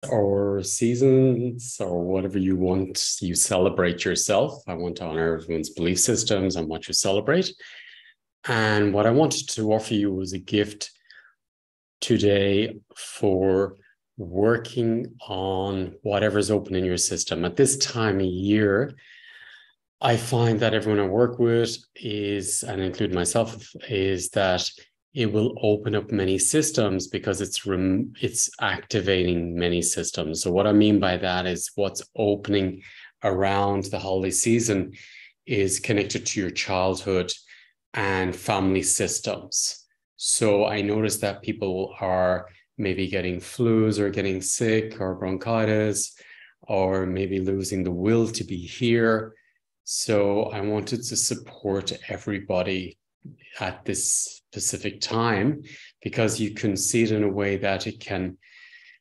or seasons or whatever you want, you celebrate yourself. I want to honor everyone's belief systems and what you celebrate. And what I wanted to offer you was a gift today for working on whatever's open in your system. At this time of year, I find that everyone I work with is, and include myself, is that it will open up many systems because it's activating many systems. So what I mean by that is what's opening around the holiday season is connected to your childhood and family systems. So I noticed that people are maybe getting flus or getting sick or bronchitis, or maybe losing the will to be here. So I wanted to support everybody at this specific time, because you can see it in a way that it can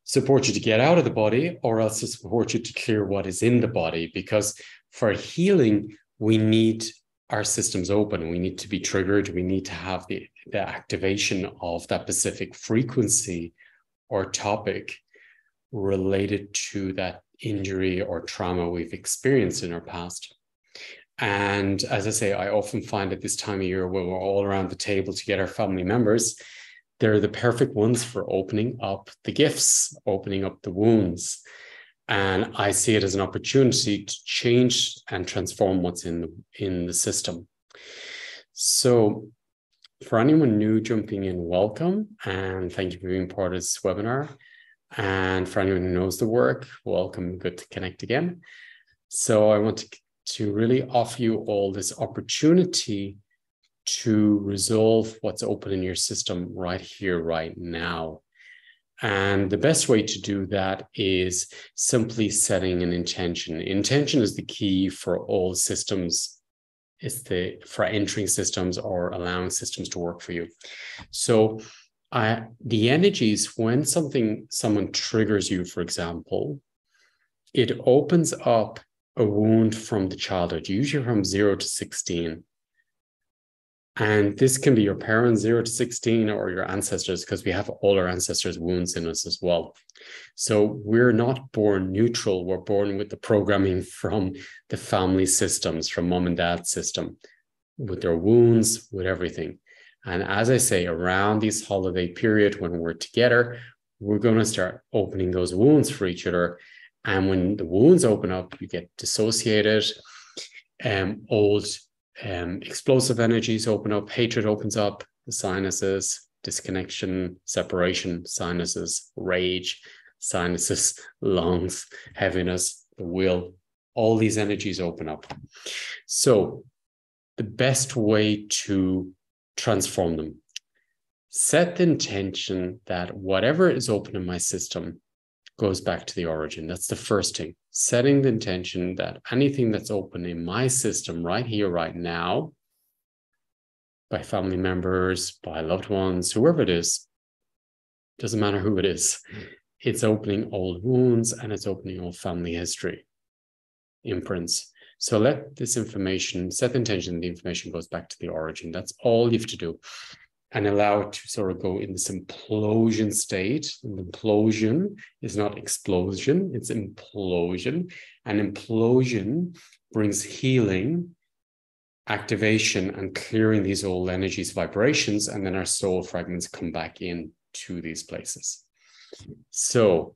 support you to get out of the body, or else to support you to clear what is in the body. Because for healing, we need our systems open. We need to be triggered. We need to have the activation of that specific frequency or topic related to that injury or trauma we've experienced in our past. And as I say, I often find at this time of year when we're all around the table to get our family members, they're the perfect ones for opening up the gifts, opening up the wounds. And I see it as an opportunity to change and transform what's in the system. So for anyone new jumping in, welcome. And thank you for being part of this webinar. And for anyone who knows the work, welcome. Good to connect again. So I want to really offer you all this opportunity to resolve what's open in your system right here, right now. And the best way to do that is simply setting an intention. Intention is the key for all systems. It's for entering systems or allowing systems to work for you. So the energies, when someone triggers you, for example, it opens up a wound from the childhood, usually from 0 to 16. And this can be your parents, 0 to 16, or your ancestors, because we have all our ancestors' wounds in us as well. So we're not born neutral. We're born with the programming from the family systems, from mom and dad's system, with their wounds, with everything. And as I say, around this holiday period, when we're together, we're going to start opening those wounds for each other. And when the wounds open up, you get dissociated, old explosive energies open up, hatred opens up, the sinuses, disconnection, separation, sinuses, rage, sinuses, lungs, heaviness, the will, all these energies open up. So the best way to transform them, set the intention that whatever is open in my system goes back to the origin. That's the first thing. Setting the intention that anything that's open in my system right here, right now, by family members, by loved ones, whoever it is, doesn't matter who it is, it's opening old wounds and it's opening old family history, imprints. So let this information, set the intention, the information goes back to the origin. That's all you have to do. And allow it to sort of go in this implosion state. And implosion is not explosion, it's implosion. And implosion brings healing, activation, and clearing these old energies, vibrations, and then our soul fragments come back in to these places. So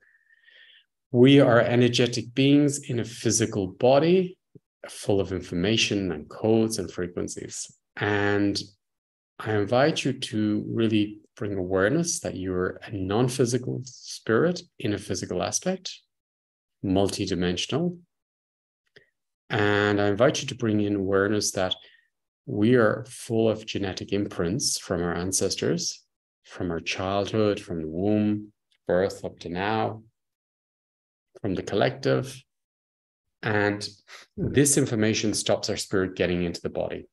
we are energetic beings in a physical body full of information and codes and frequencies. And I invite you to really bring awareness that you're a non-physical spirit in a physical aspect, multidimensional. And I invite you to bring in awareness that we are full of genetic imprints from our ancestors, from our childhood, from the womb, birth up to now, from the collective. And this information stops our spirit getting into the body.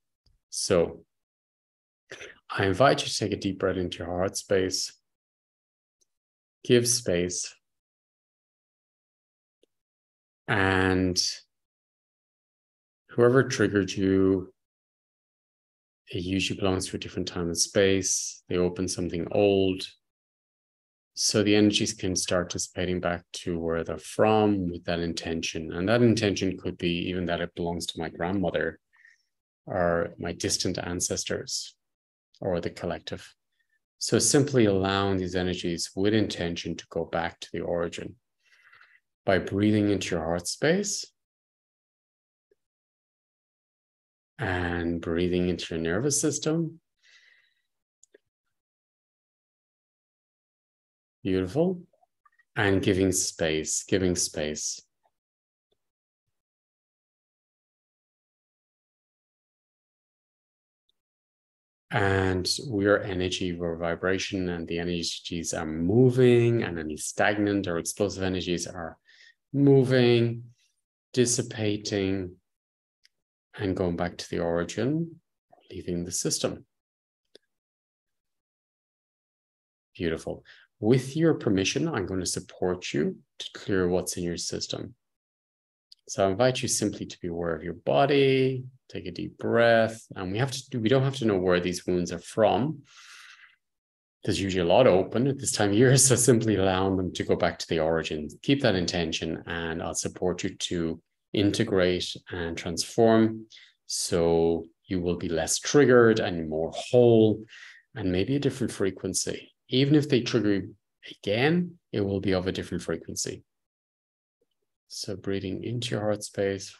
So I invite you to take a deep breath into your heart space. Give space. And whoever triggered you, it usually belongs to a different time and space. They open something old. So the energies can start dissipating back to where they're from with that intention. And that intention could be even that it belongs to my grandmother or my distant ancestors or the collective. So simply allowing these energies with intention to go back to the origin by breathing into your heart space and breathing into your nervous system. Beautiful. And giving space. And we're energy, we're vibration, and the energies are moving, and any stagnant or explosive energies are moving, dissipating, and going back to the origin, leaving the system. Beautiful. With your permission, I'm going to support you to clear what's in your system. So I invite you simply to be aware of your body, take a deep breath, and we don't have to know where these wounds are from. There's usually a lot open at this time of year, so simply allowing them to go back to the origin. Keep that intention, and I'll support you to integrate and transform so you will be less triggered and more whole and maybe a different frequency. Even if they trigger you again, it will be of a different frequency. So breathing into your heart space.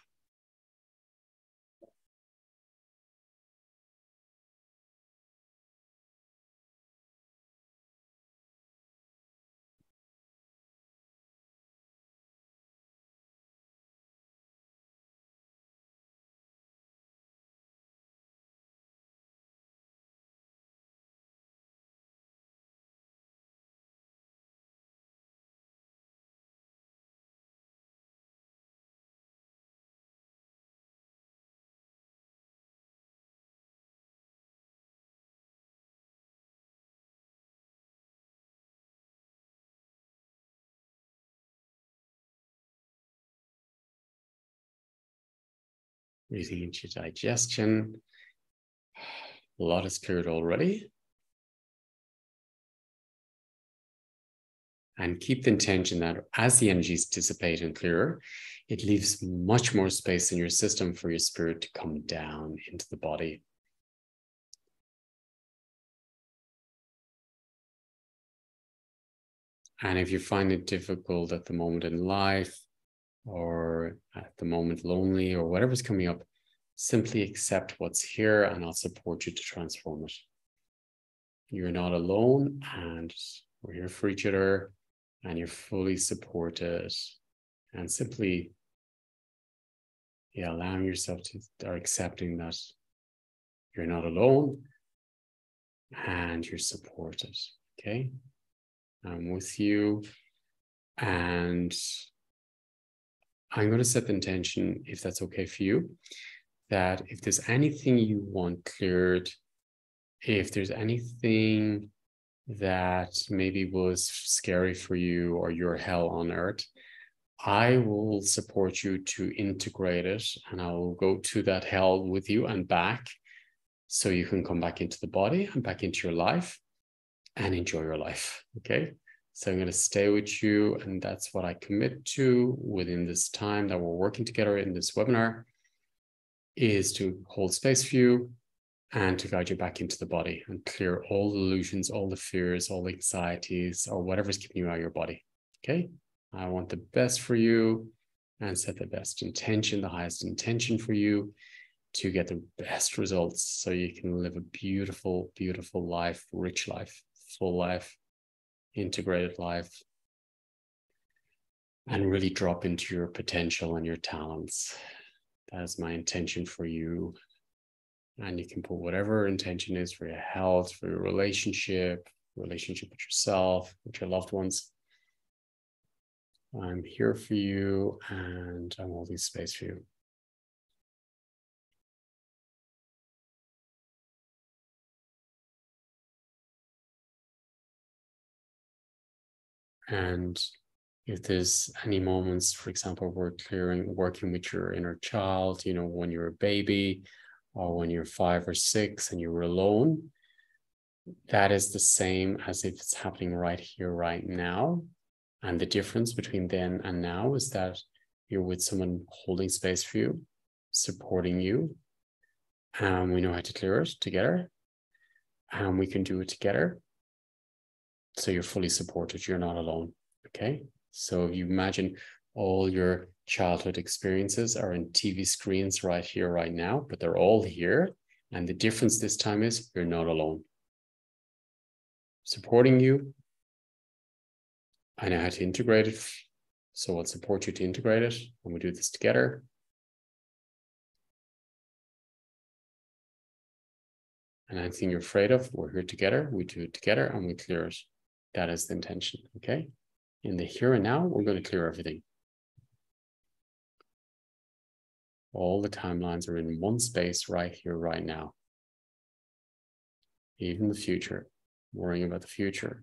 Breathing into your digestion. A lot is cleared already. And keep the intention that as the energies dissipate and clear, it leaves much more space in your system for your spirit to come down into the body. And if you find it difficult at the moment in life, or at the moment lonely, or whatever's coming up, simply accept what's here and I'll support you to transform it. You're not alone, and we're here for each other, and you're fully supported. And simply, allowing yourself to, or accepting that you're not alone and you're supported. Okay, I'm with you, and I'm going to set the intention, if that's okay for you, that if there's anything you want cleared, if there's anything that maybe was scary for you or your hell on earth, I will support you to integrate it, and I will go to that hell with you and back so you can come back into the body and back into your life and enjoy your life. Okay. So I'm going to stay with you, and that's what I commit to within this time that we're working together in this webinar, is to hold space for you and to guide you back into the body and clear all the illusions, all the fears, all the anxieties, or whatever's keeping you out of your body. Okay. I want the best for you and set the best intention, the highest intention for you to get the best results so you can live a beautiful, beautiful life, rich life, full life, integrated life, and really drop into your potential and your talents. That is my intention for you. And you can put whatever intention is for your health, for your relationship with yourself, with your loved ones. I'm here for you, and I'm holding space for you. And if there's any moments, for example, working with your inner child, when you're a baby or when you're 5 or 6 and you were alone, that is the same as if it's happening right here, right now. And the difference between then and now is that you're with someone holding space for you, supporting you. And we know how to clear it together. And we can do it together. So you're fully supported. You're not alone. Okay. So you imagine all your childhood experiences are in TV screens right here, right now, but they're all here. And the difference this time is you're not alone. Supporting you. I know how to integrate it. So I'll support you to integrate it. And we do this together. And anything you're afraid of, we're here together. We do it together and we clear it. That is the intention. Okay. In the here and now, we're going to clear everything. All the timelines are in one space right here, right now. Even the future, worrying about the future.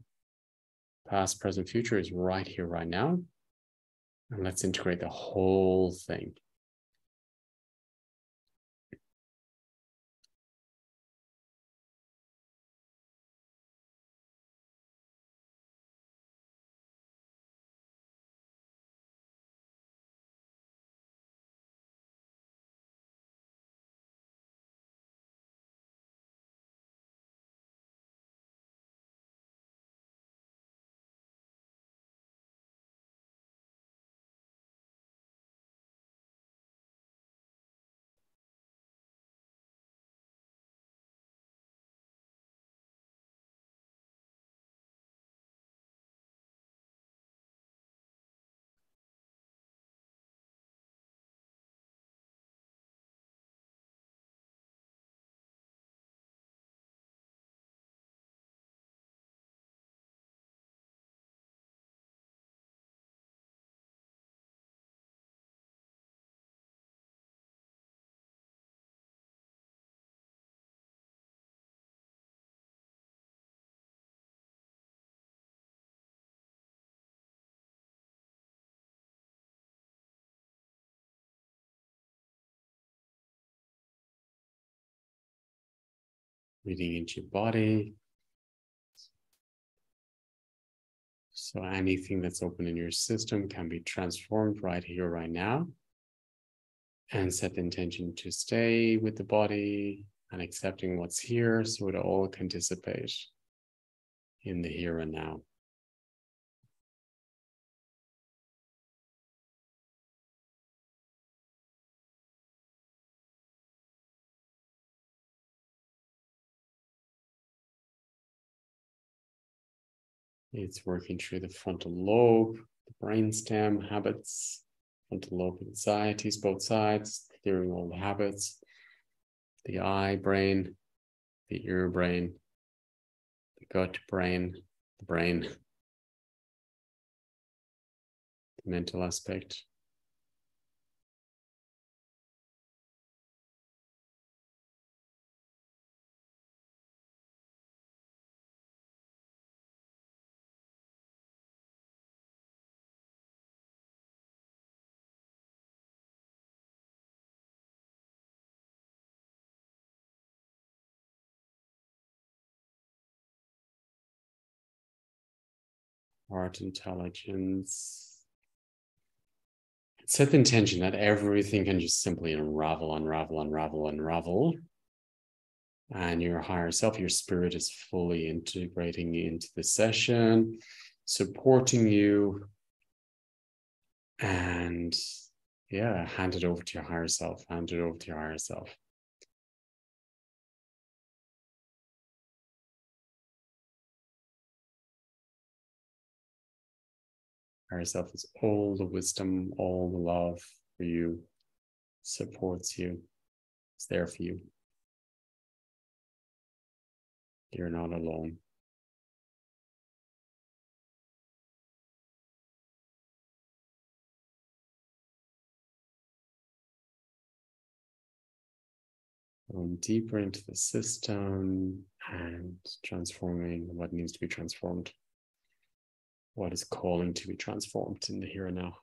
Past, present, future is right here, right now. And let's integrate the whole thing. Breathing into your body. So anything that's open in your system can be transformed right here, right now. And set the intention to stay with the body and accepting what's here so it all can dissipate in the here and now. It's working through the frontal lobe, the brainstem habits, frontal lobe anxieties, both sides, clearing all the habits, the eye brain, the ear brain, the gut brain, the brain, the mental aspect. Heart intelligence. Set the intention that everything can just simply unravel, unravel, unravel, unravel. And your higher self, your spirit is fully integrating into the session, supporting you. And yeah, hand it over to your higher self. Hand it over to your higher self. Higher self is all the wisdom, all the love for you, supports you, it's there for you. You're not alone. Going deeper into the system and transforming what needs to be transformed. What is calling to be transformed in the here and now.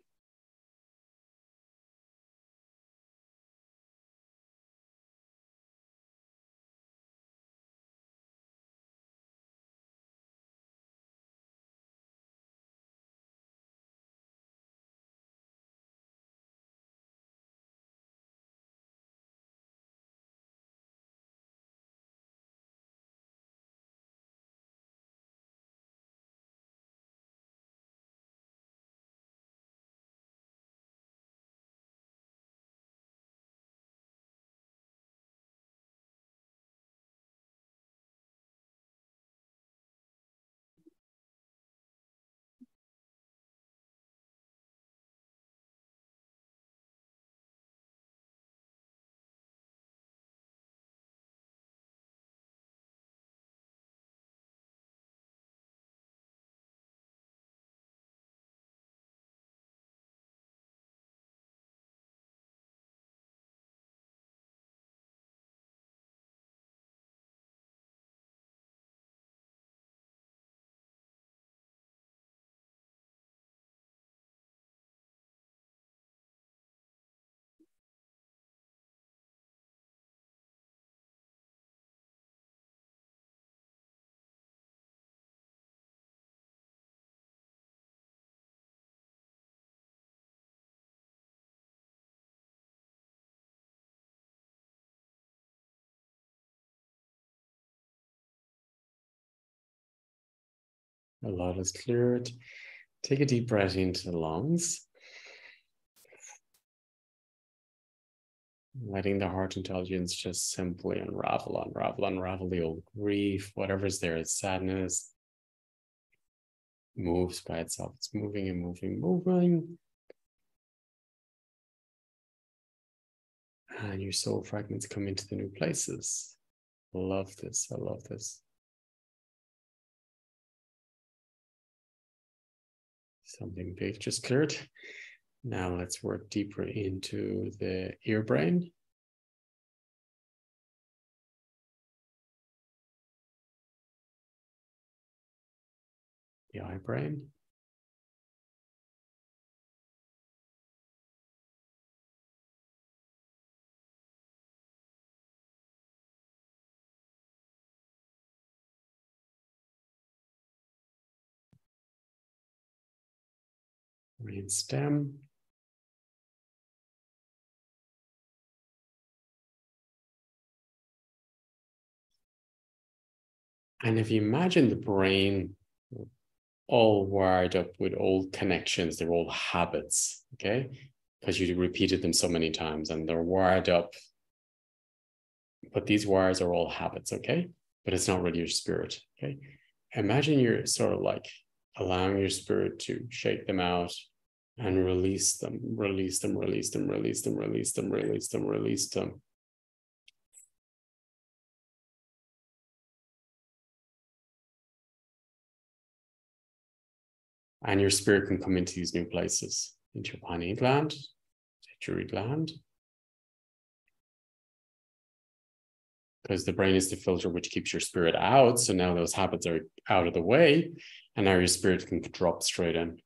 A lot is cleared. Take a deep breath into the lungs. Letting the heart intelligence just simply unravel the old grief, whatever's there, sadness, moves by itself. It's moving and moving. And your soul fragments come into the new places. I love this. Something big just cleared. Now let's work deeper into the ear brain. The eye brain. Brain stem. And if you imagine the brain all wired up with old connections, they're old habits, okay? Because you repeated them so many times and they're wired up. But these wires are all habits, okay? But it's not really your spirit, okay? Imagine you're sort of like allowing your spirit to shake them out and release them. And your spirit can come into these new places, into your pineal gland, pituitary gland. Because the brain is the filter which keeps your spirit out. So now those habits are out of the way, and now your spirit can drop straight in.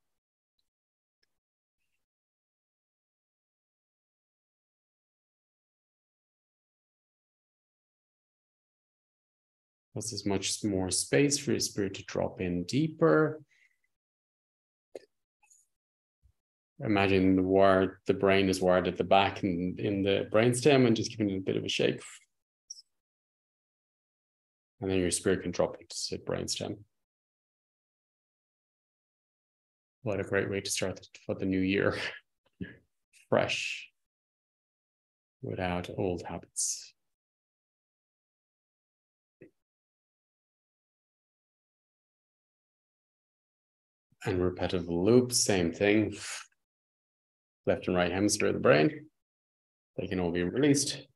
There's much more space for your spirit to drop in deeper. Imagine the brain is wired at the back and in the brainstem, and just giving it a bit of a shake. And then your spirit can drop into the brainstem. What a great way to start for the new year. Fresh, without old habits. And repetitive loops, same thing. Left and right hemisphere of the brain. They can all be released.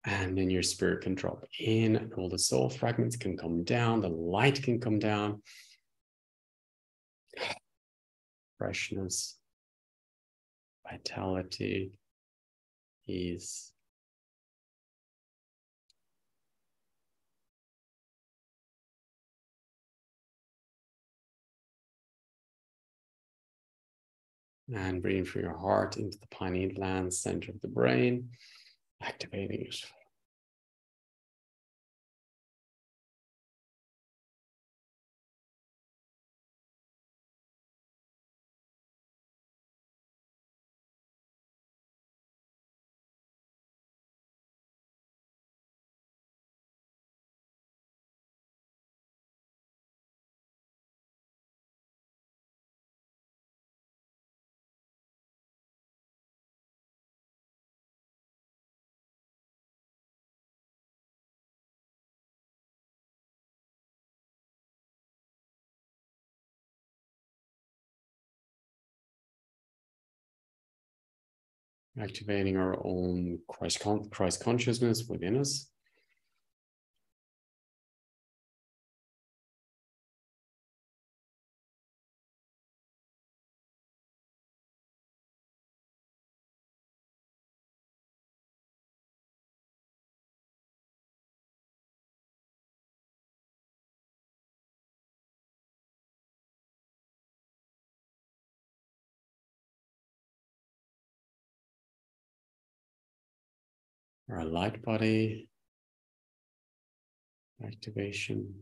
And then your spirit can drop in, and all the soul fragments can come down, the light can come down. Freshness, vitality, ease. And breathing from your heart into the pineal gland, center of the brain, activating it. Activating our own Christ consciousness within us. Our light body activation.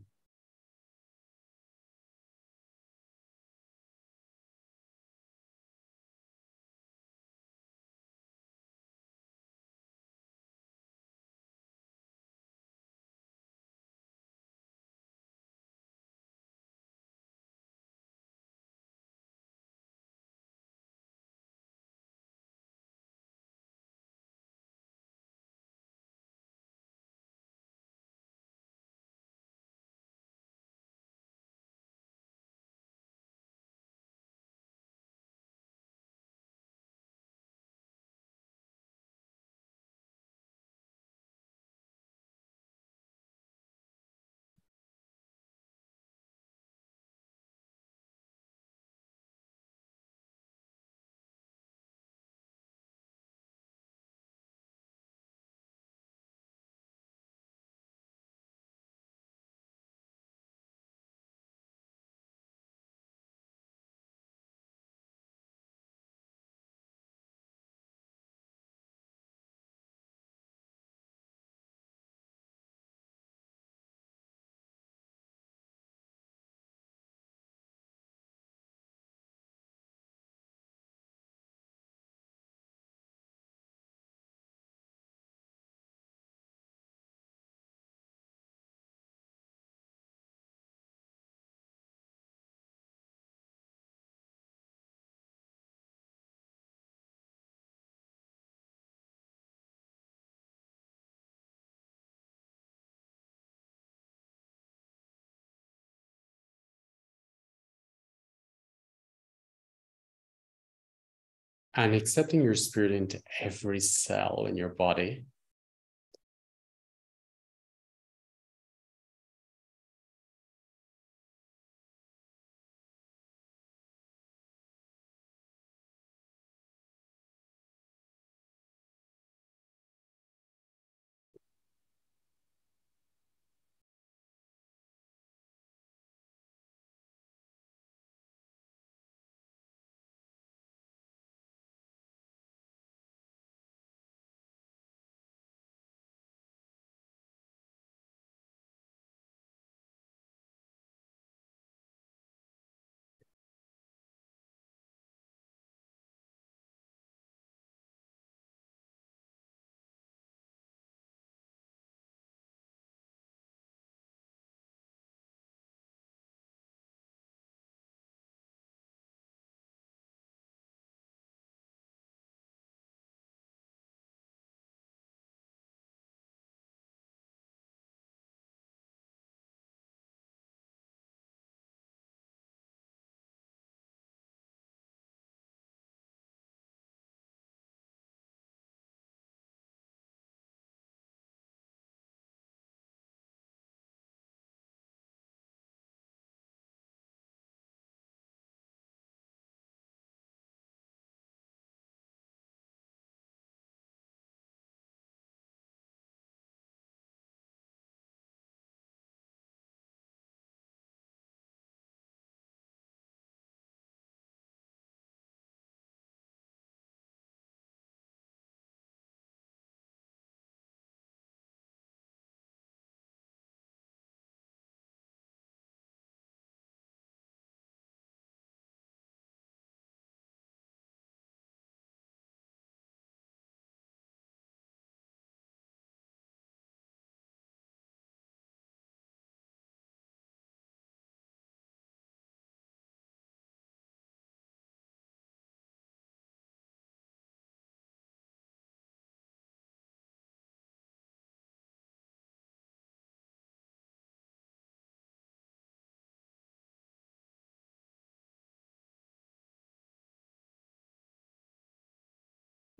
and accepting your spirit into every cell in your body.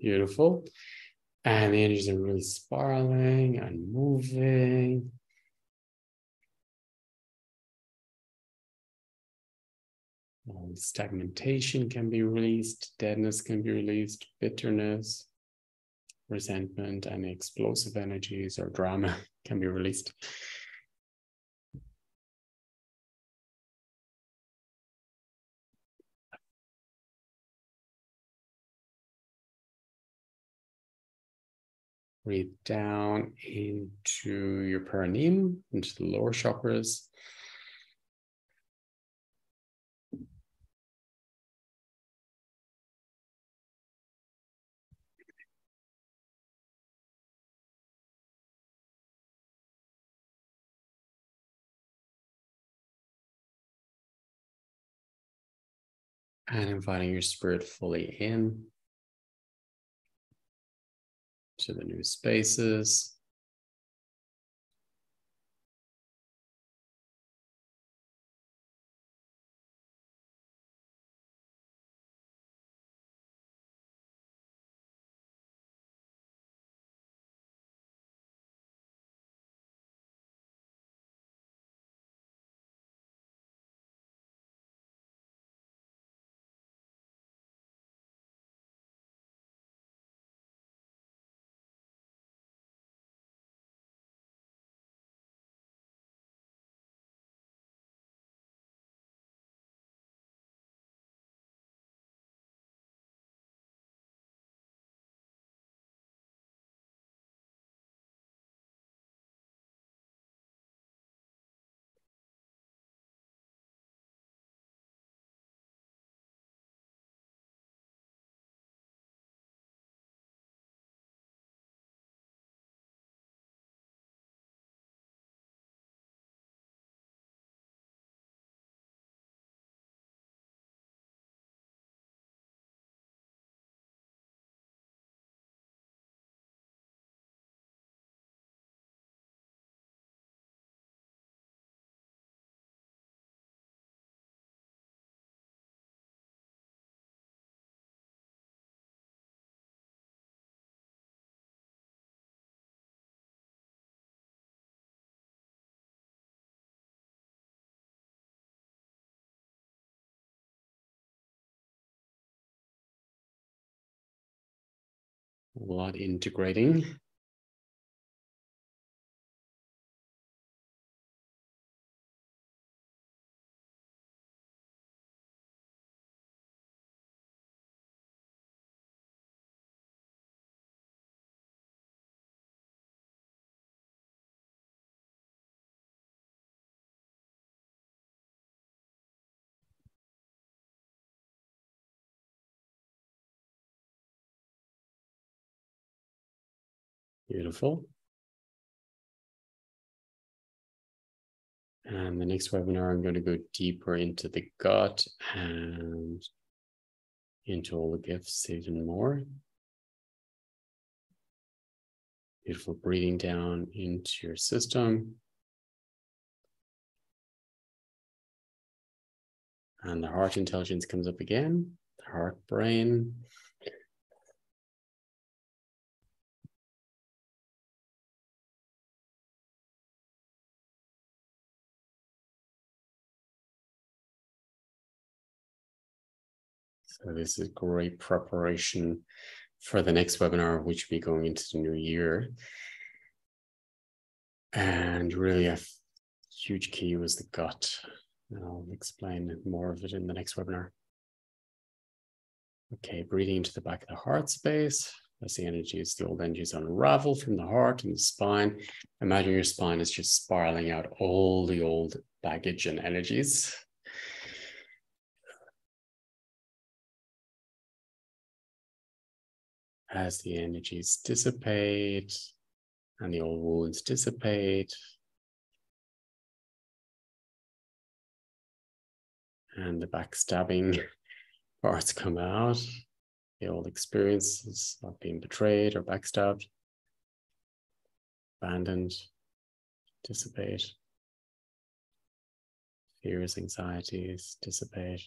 Beautiful. And the energies are really spiraling and moving. Stagnation can be released, deadness can be released, bitterness, resentment, and explosive energies or drama can be released. Breathe down into your perineum, into the lower chakras. And inviting your spirit fully in to the new spaces. A lot integrating. Beautiful. And the next webinar, I'm going to go deeper into the gut and into all the gifts even more. Beautiful breathing down into your system. And the heart intelligence comes up again. The heart brain. So this is great preparation for the next webinar, which will be going into the new year. And really a huge key was the gut. And I'll explain more of it in the next webinar. Okay, breathing into the back of the heart space. As the energies, the old energies unravel from the heart and the spine. Imagine your spine is just spiraling out all the old baggage and energies. As the energies dissipate and the old wounds dissipate, and the backstabbing parts come out, the old experiences of being betrayed or backstabbed, abandoned, dissipate, fears, anxieties dissipate.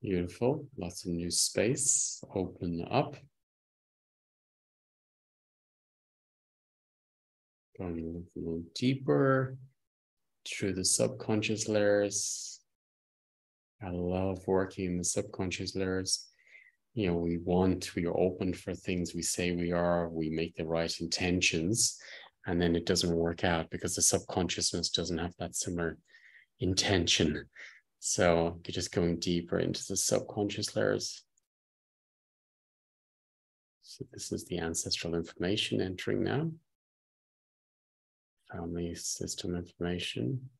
Beautiful. Lots of new space. Open up. Going a little deeper through the subconscious layers. I love working in the subconscious layers. You know, we are open for things, we say we are, we make the right intentions, and then it doesn't work out because the subconsciousness doesn't have that similar intention. So you're just going deeper into the subconscious layers. So this is the ancestral information entering now. Family system information.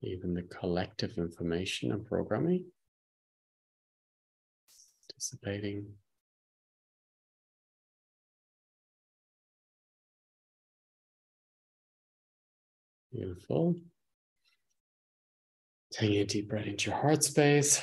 Even the collective information and programming. Participating. Beautiful. Taking a deep breath into your heart space.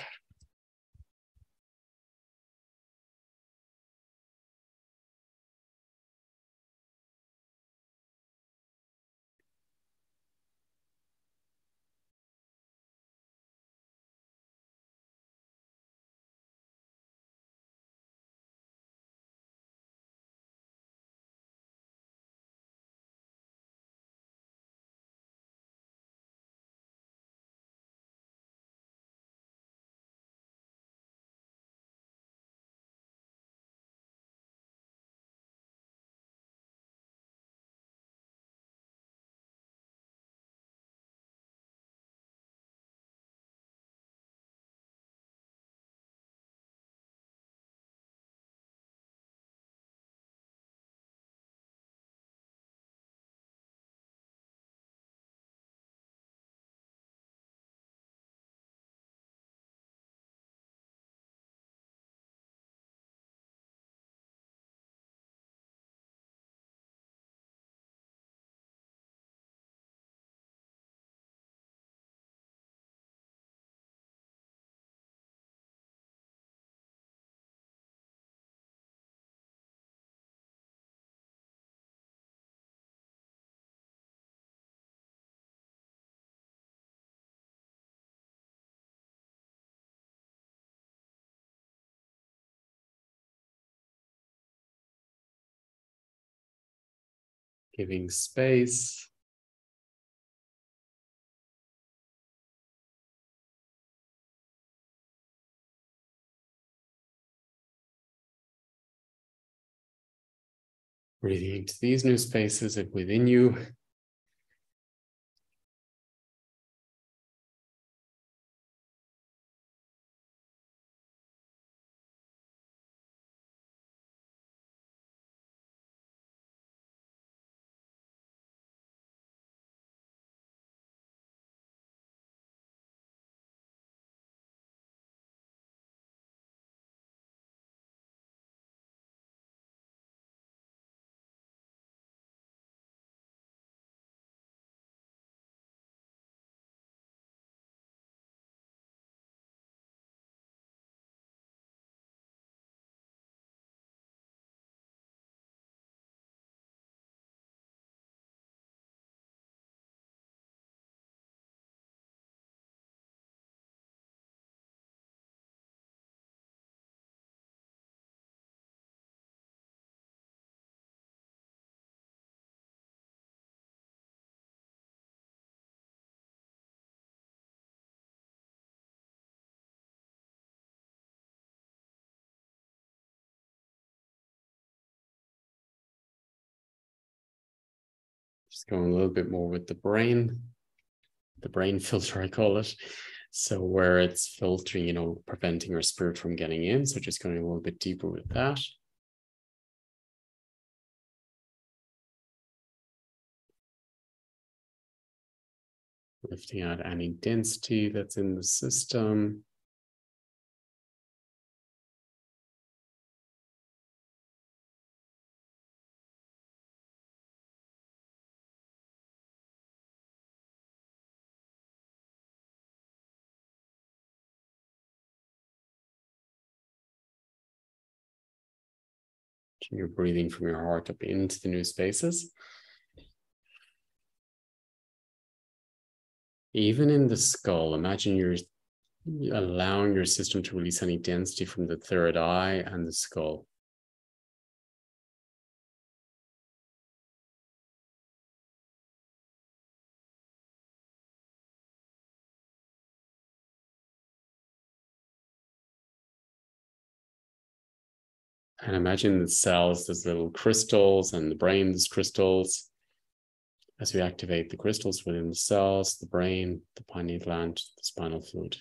Giving space. Breathing into these new spaces and within you. Just going a little bit more with the brain filter, I call it. So where it's filtering, preventing our spirit from getting in. So just going a little bit deeper with that. Lifting out any density that's in the system. You're breathing from your heart up into the new spaces. Even in the skull, imagine you're allowing your system to release any density from the third eye and the skull. And imagine the cells, there's little crystals, and the brain, there's crystals. As we activate the crystals within the cells, the brain, the pineal gland, the spinal fluid.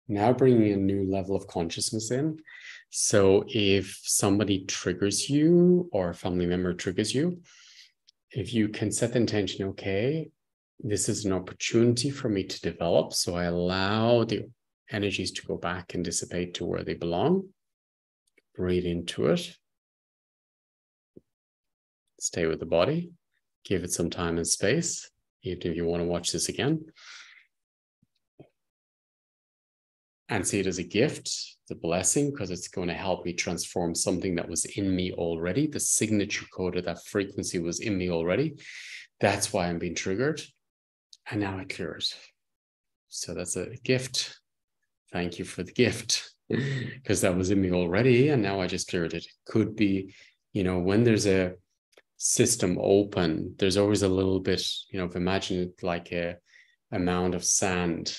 Now bringing a new level of consciousness in. So if somebody triggers you or a family member triggers you, if you can set the intention, okay, this is an opportunity for me to develop. So I allow the energies to go back and dissipate to where they belong. Breathe into it. Stay with the body. Give it some time and space, even if you want to watch this again. And see it as a gift, the blessing, because it's going to help me transform something that was in me already. The signature code of that frequency was in me already. That's why I'm being triggered. And now I clear it. So that's a gift. Thank you for the gift, because that was in me already. And now I just cleared it. It could be, when there's a system open, there's always a little bit, if imagine it like a mound of sand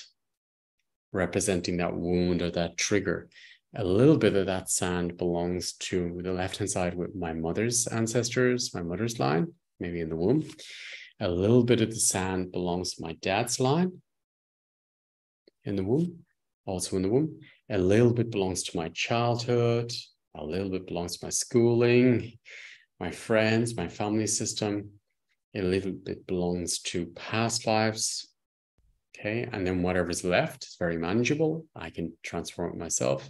representing that wound or that trigger. A little bit of that sand belongs to the left-hand side with my mother's ancestors, my mother's line, maybe in the womb. A little bit of the sand belongs to my dad's line in the womb, also in the womb. A little bit belongs to my childhood. A little bit belongs to my schooling, my friends, my family system. A little bit belongs to past lives. Okay, and then whatever's left is very manageable. I can transform it myself.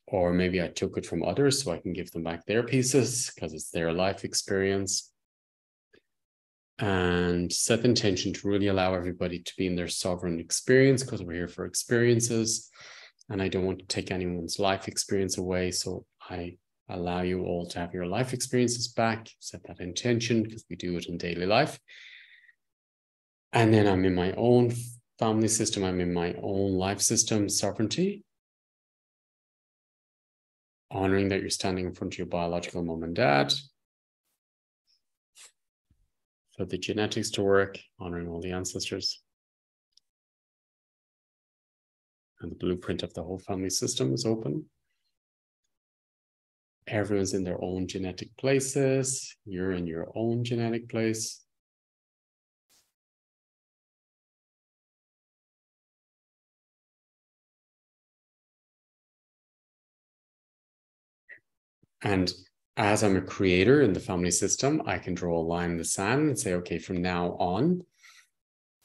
Or maybe I took it from others so I can give them back their pieces because it's their life experience. And set the intention to really allow everybody to be in their sovereign experience, because we're here for experiences. And I don't want to take anyone's life experience away. So I allow you all to have your life experiences back. Set that intention, because we do it in daily life. And then I'm in my own family system. I'm in my own life system, sovereignty. Honoring that you're standing in front of your biological mom and dad. For the genetics to work, honoring all the ancestors. And the blueprint of the whole family system is open. Everyone's in their own genetic places. You're in your own genetic place. And as I'm a creator in the family system, I can draw a line in the sand and say, okay, from now on,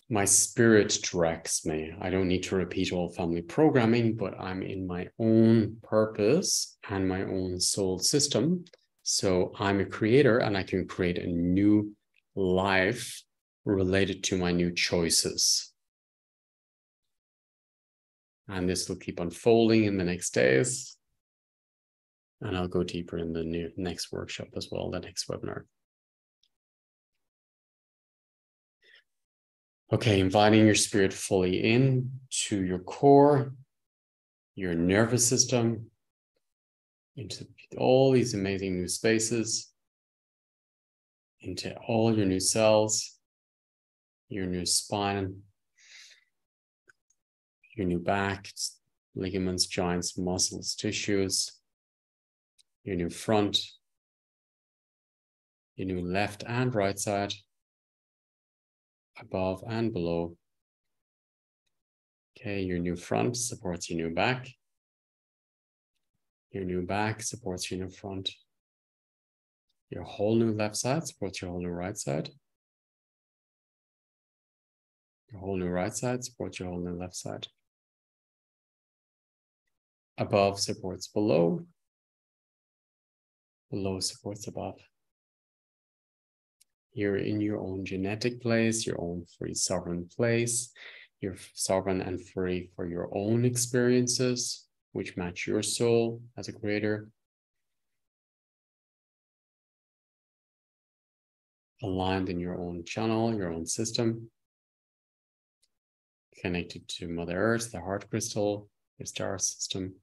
my spirit directs me. I don't need to repeat all family programming, but I'm in my own purpose and my own soul system. So I'm a creator and I can create a new life related to my new choices. And this will keep unfolding in the next days. And I'll go deeper in the next workshop as well, the next webinar. Okay, inviting your spirit fully in to your core, your nervous system, into all these amazing new spaces, into all your new cells, your new spine, your new back, ligaments, joints, muscles, tissues, your new front, your new left and right side, above and below. Okay, your new front supports your new back. Your new back supports your new front. Your whole new left side supports your whole new right side. Your whole new right side supports your whole new left side. Above supports below. Below supports above. You're in your own genetic place, your own free sovereign place. You're sovereign and free for your own experiences, which match your soul as a creator. Aligned in your own channel, your own system. Connected to Mother Earth, the heart crystal, your star system,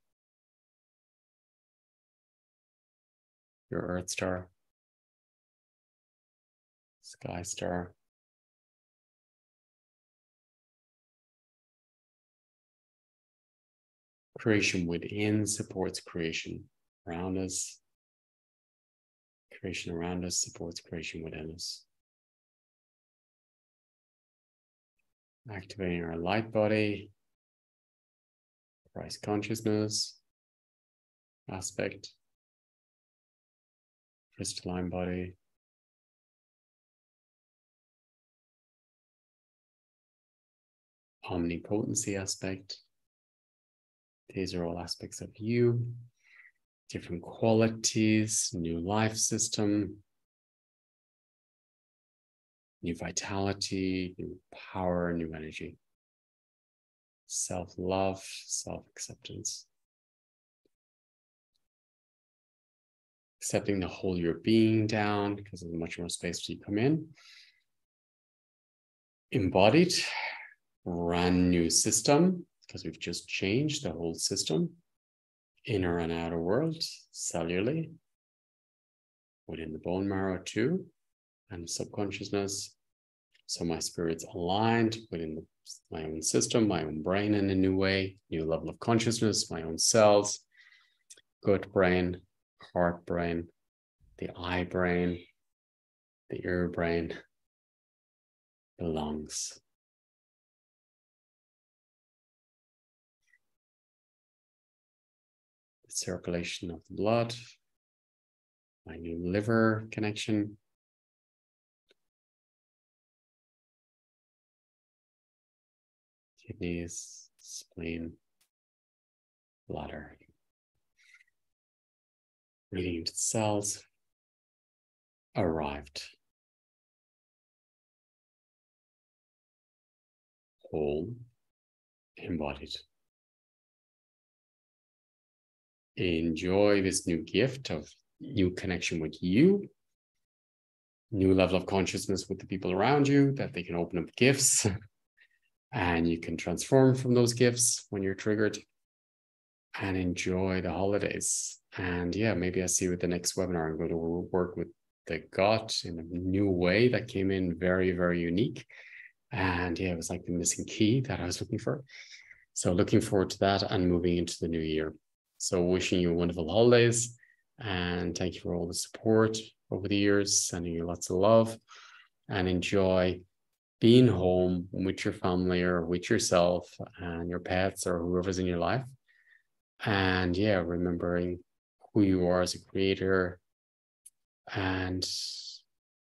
your Earth star, sky star. Creation within supports creation around us. Creation around us supports creation within us. Activating our light body, Christ consciousness aspect, crystalline body, omnipotency aspect. These are all aspects of you, different qualities, new life system, new vitality, new power, new energy, self-love, self-acceptance. Accepting the whole your being down because there's much more space to come in. Embodied, brand new system because we've just changed the whole system, inner and outer world, cellularly, within the bone marrow too, and subconsciousness. So my spirit's aligned within my own system, my own brain in a new way, new level of consciousness, my own cells, gut brain, heart brain, the eye brain, the ear brain, the lungs. The circulation of the blood, my new liver connection, kidneys, spleen, bladder. Breathing into the cells, arrived. Whole, embodied. Enjoy this new gift of new connection with you, new level of consciousness with the people around you, that they can open up gifts and you can transform from those gifts when you're triggered, and enjoy the holidays. And yeah, maybe I see you at the next webinar. I'm going to work with the gut in a new way that came in very, very unique. And yeah, it was like the missing key that I was looking for. So looking forward to that and moving into the new year. So wishing you wonderful holidays and thank you for all the support over the years, sending you lots of love, and enjoy being home with your family or with yourself and your pets or whoever's in your life. And yeah, remembering who you are as a creator and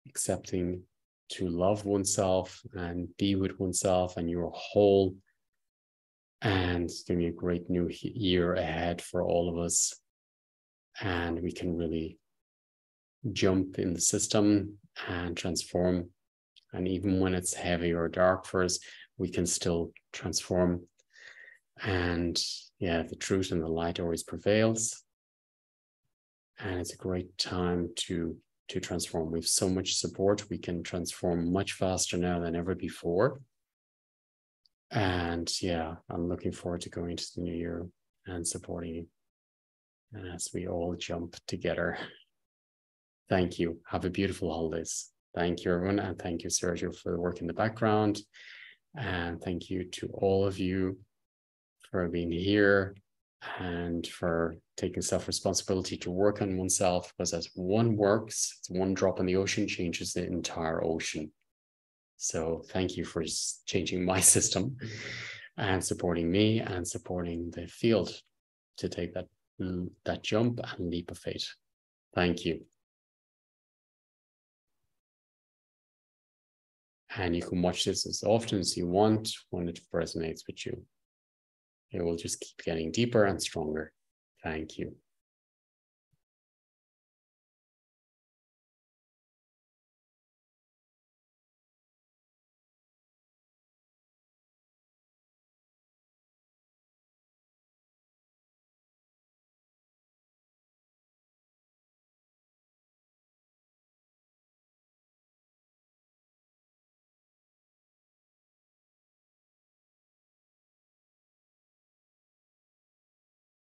accepting to love oneself and be with oneself, and you're whole. And it's going to be a great new year ahead for all of us. And we can really jump in the system and transform. And even when it's heavy or dark for us, we can still transform. And yeah, the truth and the light always prevails. And it's a great time to transform. We have so much support. We can transform much faster now than ever before. And yeah, I'm looking forward to going into the new year and supporting you as we all jump together. Thank you. Have a beautiful holidays. Thank you, everyone. And thank you, Sergio, for the work in the background. And thank you to all of you for being here and for taking self-responsibility to work on oneself, because as one works, it's one drop in the ocean changes the entire ocean. So thank you for changing my system and supporting me and supporting the field to take that jump and leap of faith. Thank you. And you can watch this as often as you want when it resonates with you. It will just keep getting deeper and stronger. Thank you.